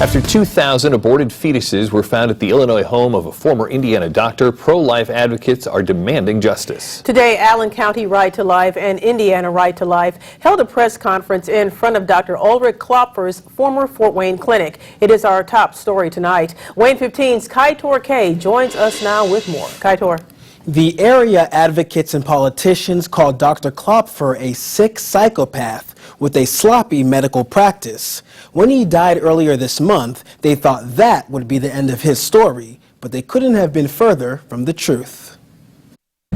After 2,000 aborted fetuses were found at the Illinois home of a former Indiana doctor, pro-life advocates are demanding justice. Today, Allen County Right to Life and Indiana Right to Life held a press conference in front of Dr. Ulrich Klopfer's former Fort Wayne clinic. It is our top story tonight. Wayne 15's Kaitor K joins us now with more. Kaitor. The area advocates and politicians called Dr. Klopfer a sick psychopath with a sloppy medical practice. When he died earlier this month, they thought that would be the end of his story, but they couldn't have been further from the truth.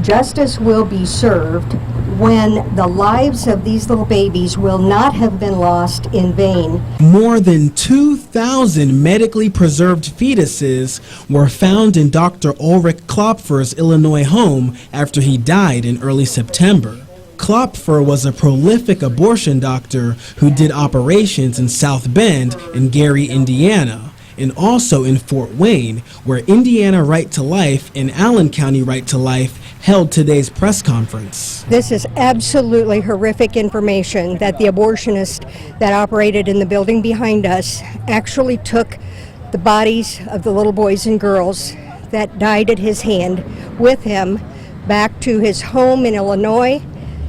Justice will be served when the lives of these little babies will not have been lost in vain. More than 2,000 medically preserved fetuses were found in Dr. Ulrich Klopfer's Illinois home after he died in early September. Klopfer was a prolific abortion doctor who did operations in South Bend and Gary, Indiana, and also in Fort Wayne, where Indiana Right to Life and Allen County Right to Life held today's press conference. This is absolutely horrific information that the abortionist that operated in the building behind us actually took the bodies of the little boys and girls that died at his hand with him back to his home in Illinois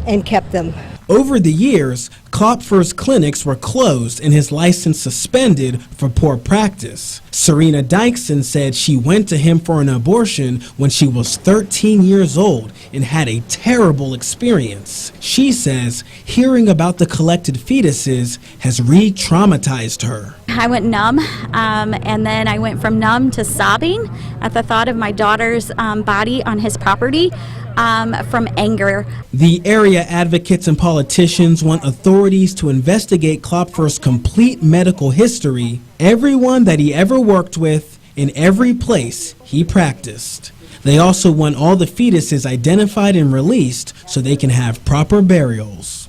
and kept them. Over the years, Klopfer's clinics were closed and his license suspended for poor practice. Serena Dykeson said she went to him for an abortion when she was 13 years old and had a terrible experience. She says hearing about the collected fetuses has re-traumatized her. I went numb, and then I went from numb to sobbing at the thought of my daughter's body on his property. From anger. The area advocates and politicians want authorities to investigate Klopfer's complete medical history, everyone that he ever worked with, in every place he practiced. They also want all the fetuses identified and released so they can have proper burials.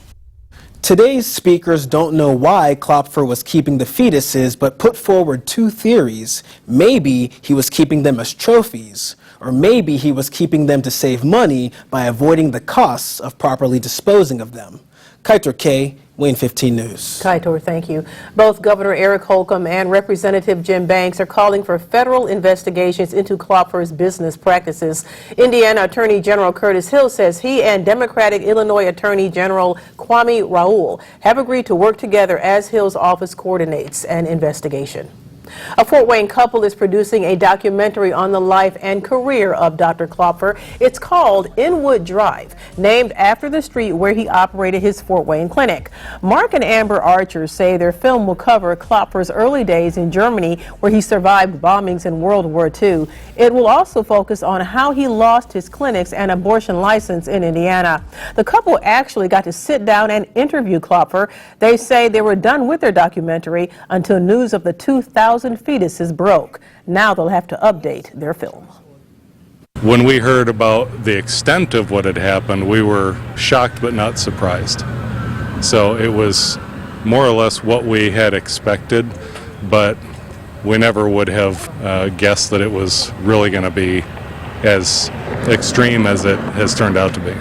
Today's speakers don't know why Klopfer was keeping the fetuses, but put forward two theories. Maybe he was keeping them as trophies, or maybe he was keeping them to save money by avoiding the costs of properly disposing of them. Kaitor K, Wayne 15 News. Kaitor, thank you. Both Governor Eric Holcomb and Representative Jim Banks are calling for federal investigations into Klopfer's business practices. Indiana Attorney General Curtis Hill says he and Democratic Illinois Attorney General Kwame Raoul have agreed to work together as Hill's office coordinates an investigation. A Fort Wayne couple is producing a documentary on the life and career of Dr. Klopfer. It's called Inwood Drive, named after the street where he operated his Fort Wayne clinic. Mark and Amber Archer say their film will cover Klopfer's early days in Germany, where he survived bombings in World War II. It will also focus on how he lost his clinics and abortion license in Indiana. The couple actually got to sit down and interview Klopfer. They say they were done with their documentary until news of the 2,000 fetuses broke. Now they'll have to update their film. When we heard about the extent of what had happened, we were shocked but not surprised. So it was more or less what we had expected, but we never would have guessed that it was really going to be as extreme as it has turned out to be.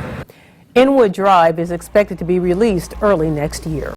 Inwood Drive is expected to be released early next year.